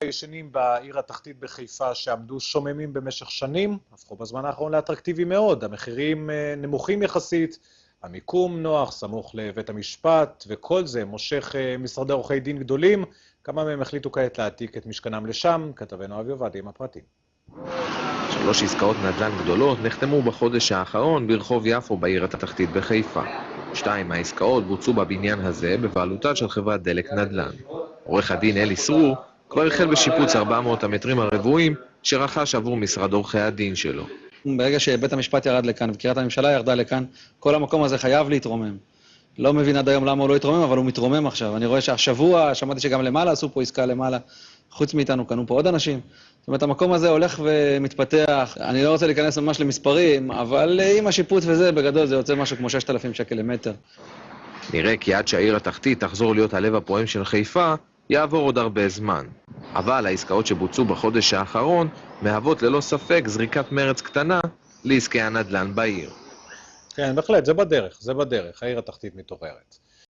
ישנים בעיר התחתית בחיפה שעמדו שוממים במשך שנים, הפכו בזמן האחרון לאטרקטיביים מאוד. המחירים נמוכים יחסית, המיקום נוח, סמוך לבית המשפט, וכל זה מושך משרדי עורכי דין גדולים. כמה מהם החליטו כעת להעתיק את משכנם לשם. כתבנו אבי עובדיה עם הפרטים. 3 עסקאות נדל"ן גדולות נחתמו בחודש האחרון ברחוב יפו בעיר התחתית בחיפה. 2 מהעסקאות בוצעו בבניין הזה בבעלותה של חברת דלק נדל"ן. עורך הדין אלי סרור כבר החל בשיפוץ 400 המטרים הרבועים שרכש עבור משרד עורכי הדין שלו. ברגע שבית המשפט ירד לכאן וקריית הממשלה ירדה לכאן, כל המקום הזה חייב להתרומם. לא מבין עד היום למה הוא לא יתרומם, אבל הוא מתרומם עכשיו. אני רואה שהשבוע, שמעתי שגם למעלה עשו פה עסקה למעלה, חוץ מאיתנו קנו פה עוד אנשים. זאת אומרת, המקום הזה הולך ומתפתח. אני לא רוצה להיכנס ממש למספרים, אבל עם השיפוץ וזה, בגדול זה יוצא משהו כמו 6,000 שקל למטר. נראה כי עד שהעיר התחתית תחזור להיות הלב הפועם של חיפה, יעבור עוד הרבה זמן. אבל העסקאות שבוצעו בחודש האחרון מהוות ללא ספק זריקת מרץ קטנה לעסקי הנדל"ן בעיר. כן, בהחלט, זה בדרך, העיר התחתית מתעוררת.